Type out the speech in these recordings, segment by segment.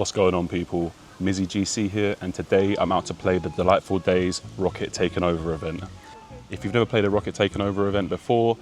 What's going on, people? Mizzy GC here, and today I'm out to play the Delightful Days Rocket Taken Over event. If you've never played a Rocket Taken Over event before,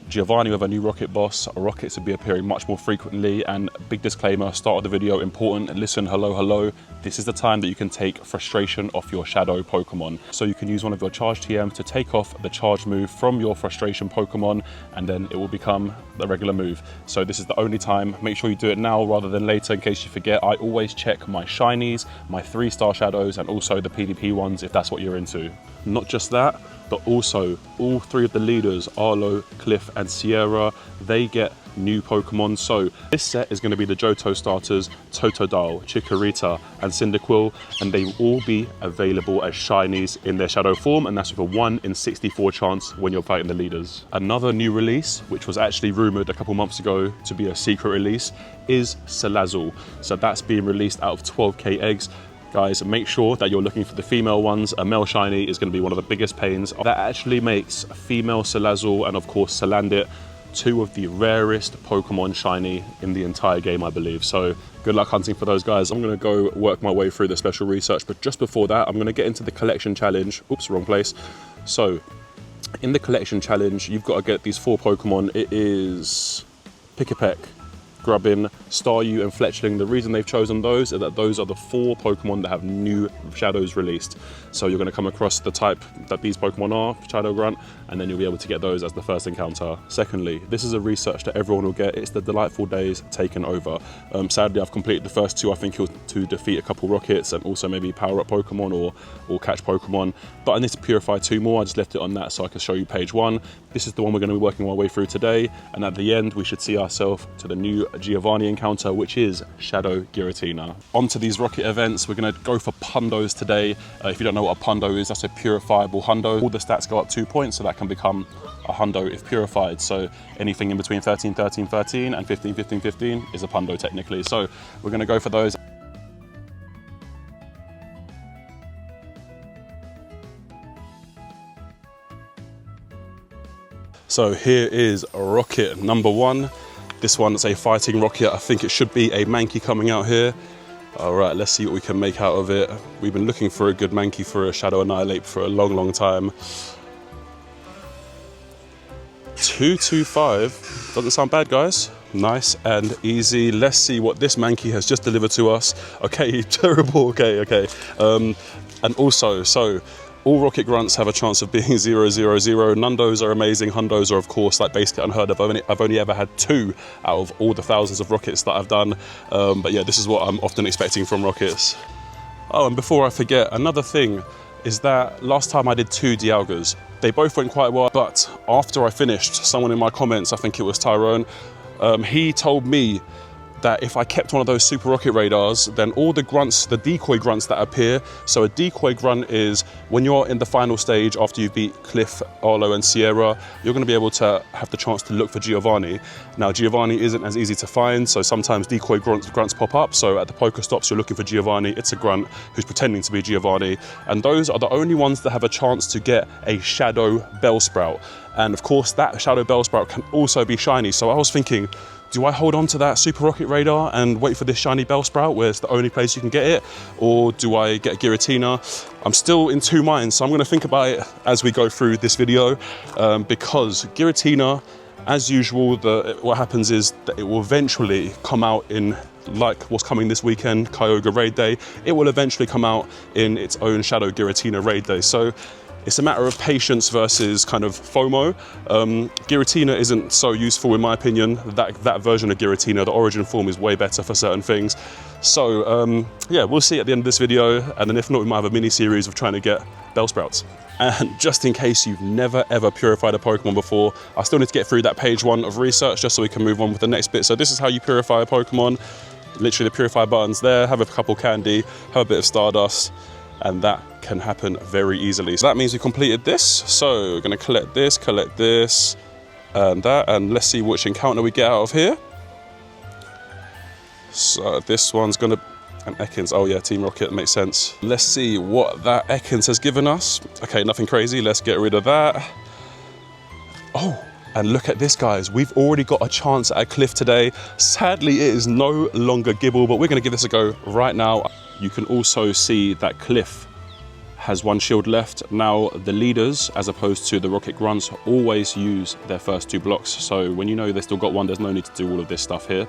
Giovanni with a new rocket boss, rockets will be appearing much more frequently, and big disclaimer, start of the video, important, listen, hello, this is the time that you can take frustration off your shadow Pokemon. So you can use one of your charge TMs to take off the charge move from your frustration Pokemon, and then it will become the regular move. So this is the only time. Make sure you do it now rather than later in case you forget. I always check my shinies, my 3-star shadows, and also the PvP ones if that's what you're into. Not just that, but also all 3 of the leaders, Arlo, Cliff and Sierra, they get new Pokemon. So this set is going to be the Johto starters, Totodile, Chikorita and Cyndaquil, and they will all be available as shinies in their shadow form, and that's with a 1 in 64 chance when you're fighting the leaders. Another new release, which was actually rumoured a couple months ago to be a secret release, is Salazzle. So that's being released out of 12k eggs. Guys, make sure that you're looking for the female ones. A male shiny is going to be one of the biggest pains. That actually makes a female Salazzle and of course Salandit 2 of the rarest Pokemon shiny in the entire game, I believe. So good luck hunting for those guys. I'm going to go work my way through the special research, but just before that, I'm going to get into the collection challenge. Oops, wrong place. So in the collection challenge, you've got to get these 4 Pokemon. It is Pick-a-Peck, Grubbin, Staryu and Fletchling. The reason they've chosen those is that those are the 4 Pokemon that have new shadows released. So you're going to come across the type that these Pokemon are, Shadow Grunt, and then you'll be able to get those as the first encounter. Secondly, this is a research that everyone will get. It's the Delightful Days Taken Over. Sadly, I've completed the first 2. I think it was to defeat a couple rockets and also maybe power up Pokemon or catch Pokemon. But I need to purify 2 more. I just left it on that so I can show you page 1. This is the one we're going to be working our way through today. And at the end, we should see ourselves to the new Giovanni encounter, which is Shadow Giratina. On to these rocket events, we're going to go for Pundos today. If you don't know what a Pundo is, that's a purifiable Hundo. All the stats go up 2 points, so that can become a Hundo if purified. So anything in between 13, 13, 13 and 15, 15, 15 is a Pundo technically. So we're going to go for those. So here is rocket number 1. This one is a fighting rocket. I think it should be a Mankey coming out here. All right, let's see what we can make out of it. We've been looking for a good Mankey for a Shadow Annihilate for a long time. 225, doesn't sound bad, guys. Nice and easy. Let's see what this Mankey has just delivered to us. Okay, terrible, okay. And also, so all rocket grunts have a chance of being 0, 0, 0. Nundos are amazing. Hundos are, of course, like basically unheard of. I've only ever had 2 out of all the thousands of rockets that I've done. But yeah, this is what I'm often expecting from rockets. Oh, and before I forget, another thing is that last time I did 2 Dialgas. They both went quite well, but after I finished, someone in my comments, I think it was Tyrone, he told me that if I kept one of those super rocket radars, then all the grunts, the decoy grunts that appear, so a decoy grunt is when you're in the final stage after you've beat Cliff, Arlo and Sierra, you're going to be able to have the chance to look for Giovanni. Now Giovanni isn't as easy to find, so sometimes decoy grunts pop up. So at the Pokestops you're looking for Giovanni, it's a grunt who's pretending to be Giovanni, and those are the only ones that have a chance to get a Shadow Bellsprout. And of course that Shadow Bellsprout can also be shiny. So I was thinking, do I hold on to that Super Rocket Radar and wait for this shiny Bellsprout where it's the only place you can get it? Or do I get a Giratina? I'm still in 2 minds, so I'm gonna think about it as we go through this video, because Giratina, as usual, what happens is that it will eventually come out in, like what's coming this weekend, Kyogre Raid Day, it will eventually come out in its own Shadow Giratina Raid Day. So it's a matter of patience versus kind of FOMO. Giratina isn't so useful in my opinion. That version of Giratina, the origin form, is way better for certain things. So yeah, we'll see at the end of this video, and then if not, we might have a mini series of trying to get Bellsprouts. And just in case you've never ever purified a Pokemon before, I still need to get through that page 1 of research just so we can move on with the next bit. So this is how you purify a Pokemon. Literally the purify button's there, have a couple candy, have a bit of Stardust, and that can happen very easily. So that means we completed this. So we're gonna collect this, and that, and let's see which encounter we get out of here. So this one's gonna, and Ekans, oh yeah, Team Rocket, makes sense. Let's see what that Ekans has given us. Okay, nothing crazy, let's get rid of that. Oh, And look at this, guys. We've already got a chance at a Cliff today. Sadly, it is no longer Gibble, but we're going to give this a go right now. You can also see that Cliff has one shield left. Now, the leaders, as opposed to the Rocket Grunts, always use their first 2 blocks. So when you know they've still got one, there's no need to do all of this stuff here.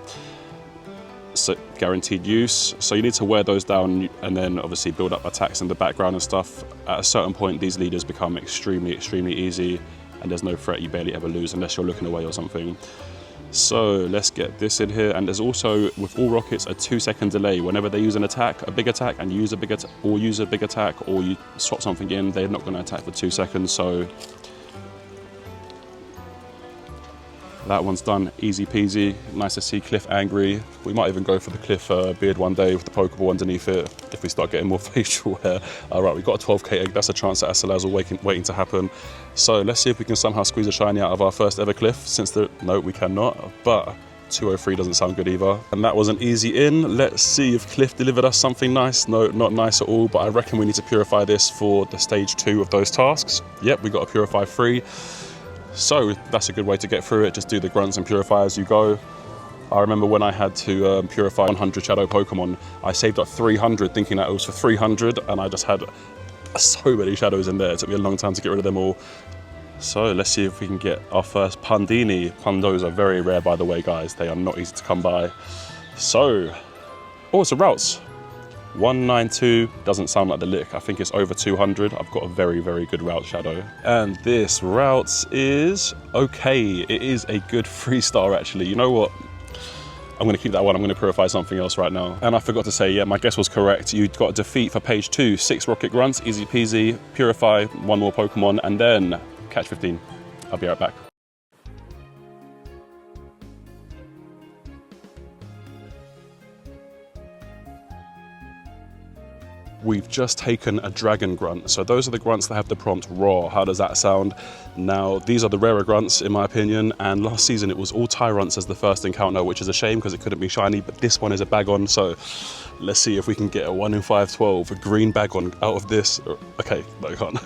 So guaranteed use. So you need to wear those down and then obviously build up attacks in the background and stuff. At a certain point, these leaders become extremely easy, and there's no threat you barely ever lose unless you're looking away or something. So let's get this in here. And there's also, with all rockets, a 2-second delay. Whenever they use an attack, a big attack, and use a big attack, or you swap something in, they're not going to attack for 2 seconds. So that one's done, easy peasy. Nice to see Cliff angry. We might even go for the Cliff beard one day with the Pokeball underneath it if we start getting more facial hair. All right, we've got a 12k egg. That's a chance that SLR's waiting to happen. So let's see if we can somehow squeeze a shiny out of our first ever Cliff. No, we cannot, but 203 doesn't sound good either. And that was an easy in. Let's see if Cliff delivered us something nice. No, not nice at all, but I reckon we need to purify this for the stage 2 of those tasks. Yep, we got to purify 3. So that's a good way to get through it. Just do the grunts and purify as you go. I remember when I had to purify 100 shadow Pokemon, I saved up 300 thinking that it was for 300, and I just had so many shadows in there. It took me a long time to get rid of them all. So let's see if we can get our first Pundini. Pundos are very rare, by the way, guys. They are not easy to come by. So, oh, it's a Routes. 192 doesn't sound like the lick. I think it's over 200. I've got a very good route shadow. And this route is okay. It is a good 3-star actually. You know what? I'm going to keep that one. I'm going to purify something else right now. And I forgot to say, yeah, my guess was correct. You got a defeat for page 2, 6 Rocket Grunts, easy peasy, purify 1 more Pokemon, and then catch 15. I'll be right back. We've just taken a Dragon Grunt. So those are the grunts that have the prompt raw. How does that sound? Now, these are the rarer grunts in my opinion, and last season it was all Tyrants as the first encounter, which is a shame because it couldn't be shiny, but this one is a Bagon, so let's see if we can get a 1 in 512, a green Bagon out of this. Okay, no, I can't.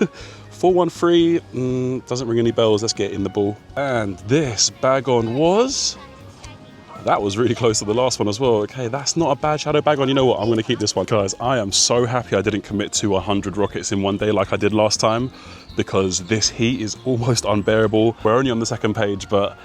413, doesn't ring any bells. Let's get in the ball. And this Bagon was... That was really close to the last one as well. Okay, that's not a bad Shadow Bagon. You know what? I'm going to keep this one. Guys, I am so happy I didn't commit to 100 rockets in one day like I did last time, because this heat is almost unbearable. We're only on the 2nd page, but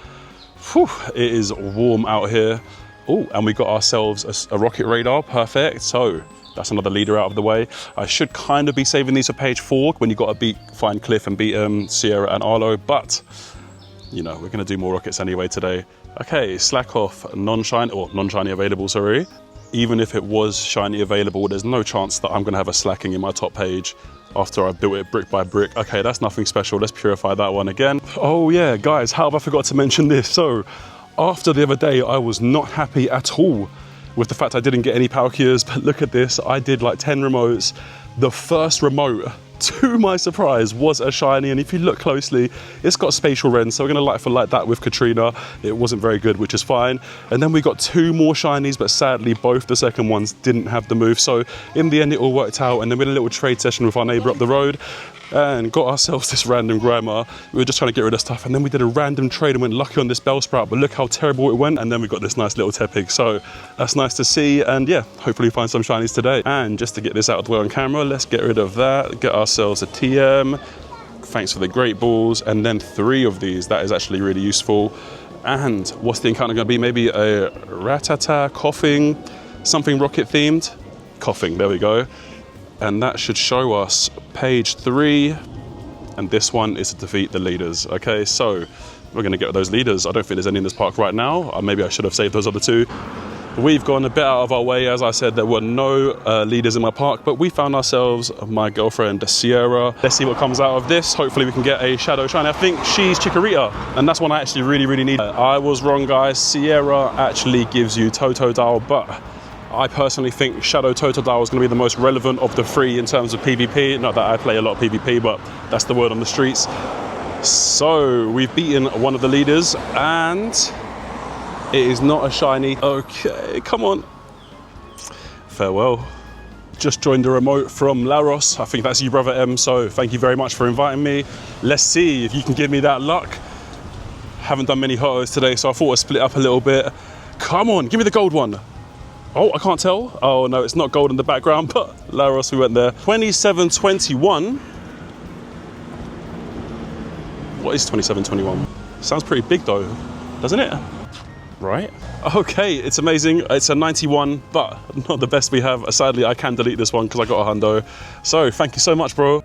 whew, it is warm out here. Oh, and we got ourselves a Rocket Radar. Perfect. So that's another leader out of the way. I should kind of be saving these for page 4 when you got to find Cliff and beat Sierra and Arlo, but you know, we're going to do more rockets anyway today. Okay, slack off, non-shiny available, sorry. Even if it was shiny available, there's no chance that I'm going to have a slacking in my top page after I built it brick by brick. Okay, that's nothing special. Let's purify that one again. Oh yeah, guys, how have I forgot to mention this? So, after the other day, I was not happy at all with the fact I didn't get any Palkias, but look at this. I did like 10 remotes. The first remote, to my surprise, was a shiny, and if you look closely, it's got spatial rend, so we're gonna like for like that with Katrina. It wasn't very good, which is fine. And then we got 2 more shinies, but sadly both the second ones didn't have the move, so in the end it all worked out. And then we had a little trade session with our neighbor up the road and got ourselves this random Grimer. We were just trying to get rid of stuff, and then we did a random trade and went lucky on this Bellsprout, but look how terrible it went. And then we got this nice little Tepig, so that's nice to see. And yeah, hopefully find some shinies today. And just to get this out of the way on camera, let's get rid of that, get ourselves a TM. Thanks for the great balls, and then 3 of these. That is actually really useful. And what's the encounter going to be? Maybe a Ratata, coughing, something rocket themed. Coughing, there we go. And that should show us page 3, and this one is to defeat the leaders. Okay, so we're going to get those leaders. I don't think there's any in this park right now. Maybe I should have saved those other 2. We've gone a bit out of our way. As I said, there were no leaders in my park, but we found ourselves my girlfriend Sierra. Let's see what comes out of this. Hopefully we can get a Shadow Shiny. I think she's Chikorita, and that's one I actually really need. I was wrong, guys. Sierra actually gives you Totodile, but I personally think Shadow Totodile is going to be the most relevant of the 3 in terms of PvP. Not that I play a lot of PvP, but that's the word on the streets. So we've beaten one of the leaders, and it is not a shiny. Okay, come on. Farewell. Just joined a remote from Laros. I think that's you, brother M, so thank you very much for inviting me. Let's see if you can give me that luck. Haven't done many autos today, so I thought I'd split up a little bit. Come on, give me the gold one. Oh, I can't tell. Oh no, it's not gold in the background, but Laros, we went there. 2721. What is 2721? Sounds pretty big though, doesn't it? Right? Okay, it's amazing. It's a 91, but not the best we have. Sadly, I can delete this one because I got a hundo. So thank you so much, bro.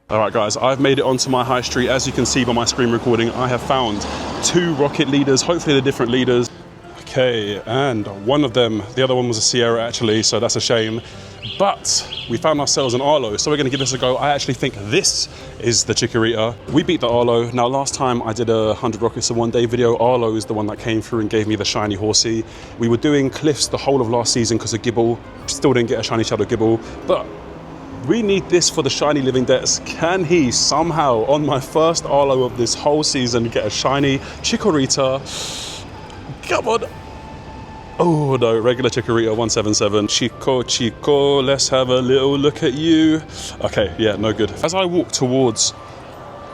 All right, guys, I've made it onto my high street. As you can see by my screen recording, I have found 2 rocket leaders. Hopefully they're different leaders. Okay, and one of them, the other one was a Sierra actually, so that's a shame. But we found ourselves an Arlo, so we're gonna give this a go. I actually think this is the Chikorita. We beat the Arlo. Now, last time I did a 100 rockets in one day video, Arlo is the one that came through and gave me the shiny horsey. We were doing cliffs the whole of last season because of Gibble. Still didn't get a shiny Shadow Gibble, but we need this for the shiny living debts. Can he somehow, on my first Arlo of this whole season, get a shiny Chikorita? Come on. Oh no, regular Chikorita 177. Chico, let's have a little look at you. Okay, yeah, no good. As I walk towards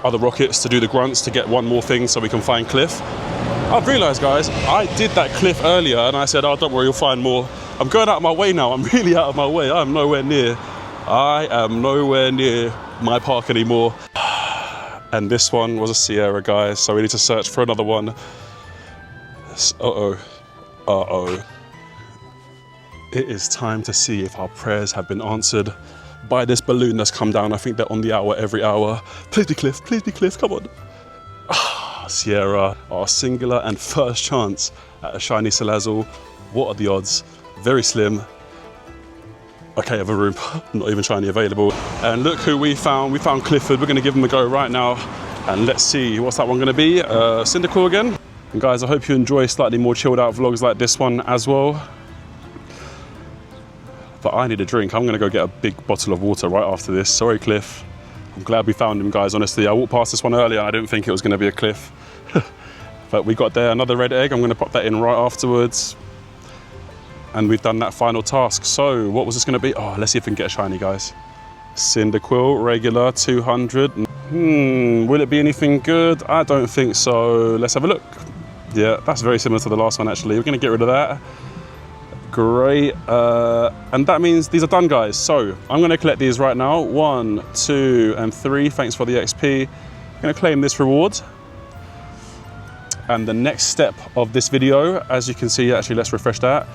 other rockets to do the grunts to get one more thing so we can find Cliff, I've realized, guys, I did that Cliff earlier and I said, oh, don't worry, you'll find more. I'm going out of my way now. I'm really out of my way. I am nowhere near my park anymore. And this one was a Sierra, guys, so we need to search for another one. Uh-oh. It is time to see if our prayers have been answered by this balloon that's come down. I think they're on the hour every hour. Please be Cliff, come on. Sierra, our singular and first chance at a shiny Salazzle. What are the odds? Very slim. Okay, I have a room, not even shiny available. And look who we found. We found Clifford. We're gonna give him a go right now. And let's see, what's that one gonna be? Cyndaquil again? And guys, I hope you enjoy slightly more chilled out vlogs like this one as well. But I need a drink. I'm gonna go get a big bottle of water right after this. Sorry, Cliff. I'm glad we found him, guys, honestly. I walked past this one earlier and I didn't think it was gonna be a Cliff. But we got there, another red egg. I'm gonna pop that in right afterwards. And we've done that final task. So what was this gonna be? Oh, let's see if we can get a shiny, guys. Cyndaquil, regular, 200. Will it be anything good? I don't think so. Let's have a look. Yeah, that's very similar to the last one, actually. We're gonna get rid of that. Great, and that means these are done, guys. So I'm gonna collect these right now. 1, 2, and 3. Thanks for the XP. I'm gonna claim this reward. And the next step of this video, as you can see, actually, let's refresh that.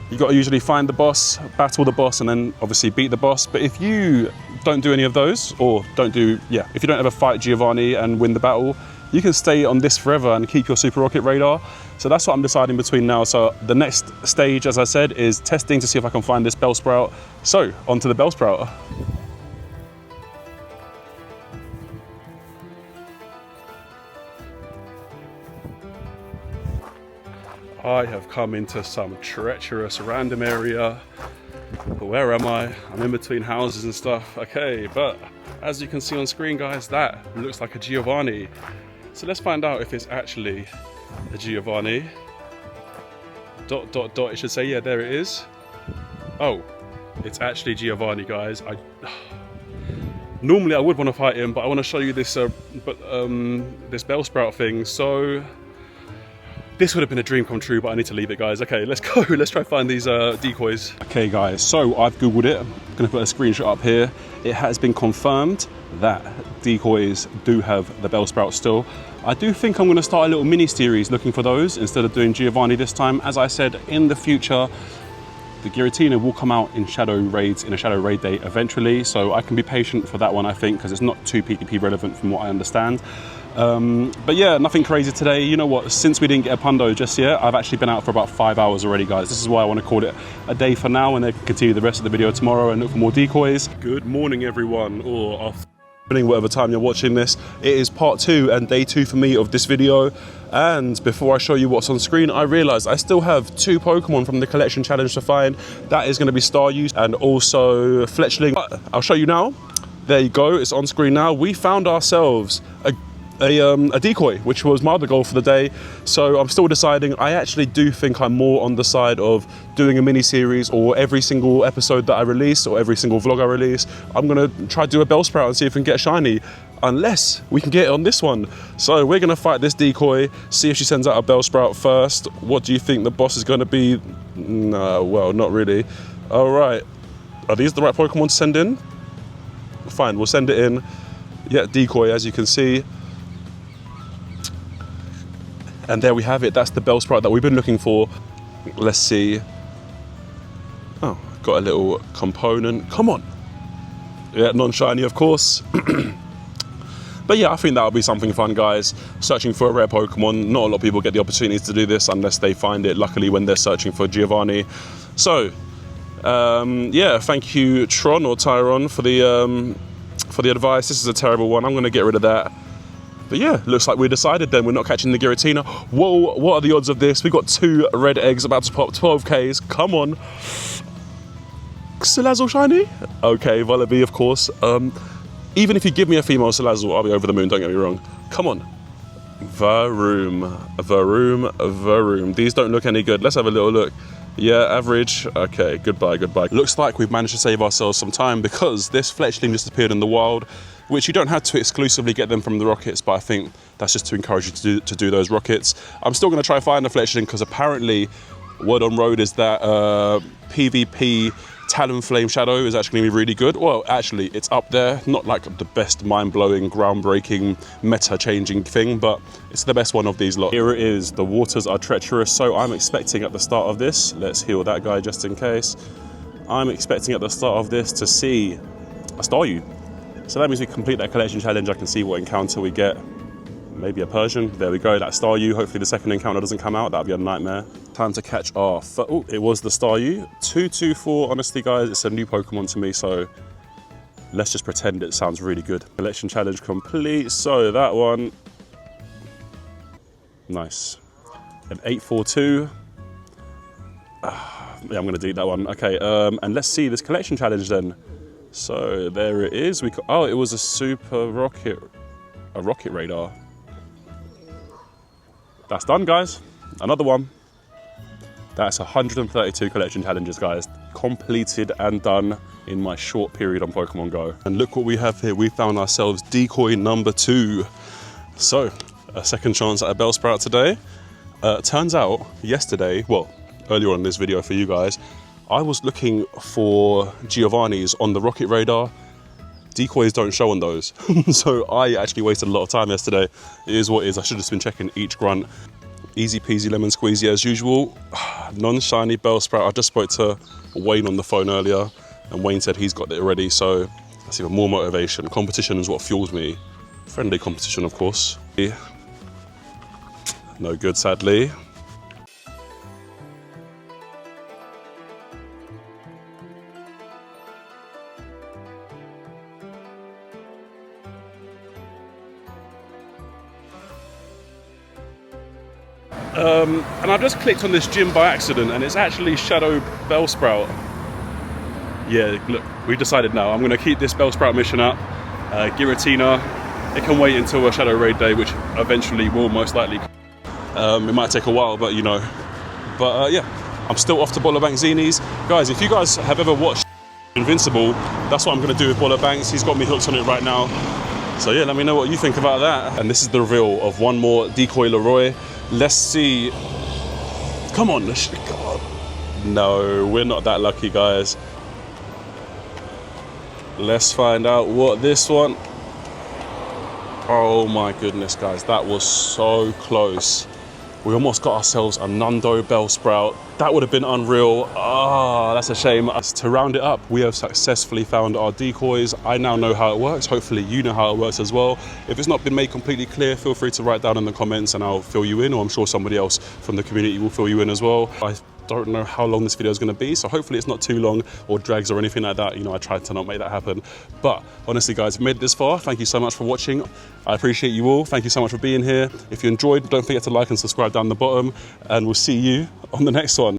You got to usually find the boss, battle the boss, and then obviously beat the boss. But if you don't do any of those, or if you don't ever fight Giovanni and win the battle, you can stay on this forever and keep your Super Rocket radar. So that's what I'm deciding between now. So the next stage, as I said, is testing to see if I can find this Bellsprout. So onto the Bellsprout. I have come into some treacherous random area. Where am I? I'm in between houses and stuff. Okay, but as you can see on screen, guys, that looks like a Giovanni. So let's find out if it's actually a Giovanni. ... it should say, yeah, there it is. Oh, it's actually Giovanni, guys. Normally I would want to fight him, but I want to show you this this Bellsprout thing. So this would have been a dream come true, but I need to leave it, guys. Okay, let's go. Let's try to find these decoys. Okay, guys, so I've Googled it. I'm gonna put a screenshot up here. It has been confirmed that decoys do have the Bellsprout still. I do think I'm gonna start a little mini series looking for those instead of doing Giovanni this time. As I said, in the future, the Giratina will come out in shadow raids, in a shadow raid day eventually. So I can be patient for that one, I think, because it's not too PvP relevant from what I understand. But yeah, nothing crazy today. You know what, since we didn't get a Pundo just yet, I've actually been out for about 5 hours already, guys. This is why I want to call it a day for now, and then continue the rest of the video tomorrow and look for more decoys. Good morning, everyone, or afternoon, whatever time you're watching this. It is part 2 and day 2 for me of this video. And before I show you what's on screen, I realized I still have 2 Pokemon from the collection challenge to find. That is going to be Staryu and also Fletchling. I'll show you now. There you go, it's on screen now. We found ourselves a a decoy, which was my other goal for the day. So I'm still deciding. I actually do think I'm more on the side of doing a mini series, or every single episode that I release or every single vlog I release, I'm gonna try to do a Bellsprout and see if we can get a shiny, unless we can get it on this one. So we're gonna fight this decoy, see if she sends out a Bellsprout first. What do you think the boss is gonna be? No, well, not really. All right, are these the right Pokemon to send in? Fine, we'll send it in. Yeah, decoy, as you can see. And there we have it. That's the Bellsprout that we've been looking for. Let's see. Oh, got a little component. Come on. Yeah, non-shiny, of course. But yeah, I think that'll be something fun, guys. Searching for a rare Pokemon. Not a lot of people get the opportunity to do this unless they find it, luckily, when they're searching for Giovanni. So, yeah, thank you, Tron or Tyron, for the advice. This is a terrible one. I'm going to get rid of that. But yeah, looks like we decided then we're not catching the Giratina. Whoa, what are the odds of this? We got 2 red eggs about to pop 12Ks. Come on. Salazzle shiny? Okay, Vullaby, of course. Even if you give me a female Salazzle, I'll be over the moon, don't get me wrong. Come on. Varoom. These don't look any good. Let's have a little look. Yeah, average. Okay, goodbye. Looks like we've managed to save ourselves some time, because this fletchling just appeared in the wild, which you don't have to exclusively get them from the rockets, but I think that's just to encourage you to do those rockets. I'm still going to try find the fletchling, because apparently word on road is that PvP Talonflame Shadow is actually going to be really good. Well, actually, it's up there. Not like the best mind-blowing, groundbreaking, meta-changing thing, but it's the best one of these lot. Here it is. The waters are treacherous, so I'm expecting at the start of this, let's heal that guy just in case. I'm expecting at the start of this to see a Staryu. So that means we complete that collection challenge. I can see what encounter we get. Maybe a Persian. There we go, that Staryu. Hopefully the second encounter doesn't come out. That'd be a nightmare. Time to catch our oh, it was the Staryu. 224, honestly guys, it's a new Pokemon to me, so let's just pretend it sounds really good. Collection challenge complete. So that one, nice. An 842. Yeah, I'm gonna delete that one. Okay, and let's see this collection challenge then. So there it is. Oh, it was a super rocket, a rocket radar. That's done, guys. Another one. That's 132 collection challenges, guys. Completed and done in my short period on Pokemon Go. And look what we have here. We found ourselves decoy number 2. So, a second chance at a Bellsprout today. Turns out, yesterday, well, earlier on in this video for you guys, I was looking for Giovanni's on the rocket radar. Decoys don't show on those. So I actually wasted a lot of time yesterday. It is what it is. I should have just been checking each grunt. Easy peasy lemon squeezy as usual. Non-shiny Bellsprout. I just spoke to Wayne on the phone earlier, and Wayne said he's got it already, so that's even more motivation. Competition is what fuels me. Friendly competition, of course. No good, sadly. And I've just clicked on this gym by accident, and it's actually Shadow Bellsprout. Yeah, look, we've decided now. I'm going to keep this Bellsprout mission up. Giratina, it can wait until a Shadow Raid day, which eventually will most likely. It might take a while, but you know. But yeah, I'm still off to Bank Zini's. Guys, if you guys have ever watched Invincible, that's what I'm going to do with Banks. He's got me hooked on it right now. So yeah, let me know what you think about that. And this is the reveal of one more Decoy Leroy. Let's see. Come on. No, we're not that lucky, guys. Let's find out what this one. Oh my goodness, guys, that was so close. We almost got ourselves a Nundo Bellsprout. That would have been unreal. Ah, that's a shame. To round it up, we have successfully found our decoys. I now know how it works. Hopefully you know how it works as well. If it's not been made completely clear, feel free to write down in the comments and I'll fill you in, or I'm sure somebody else from the community will fill you in as well. I don't know how long this video is going to be, so hopefully it's not too long or drags or anything like that. You know, I tried to not make that happen. But honestly, guys, if you made it this far, thank you so much for watching. I appreciate you all. Thank you so much for being here. If you enjoyed, don't forget to like and subscribe down the bottom, and we'll see you on the next one.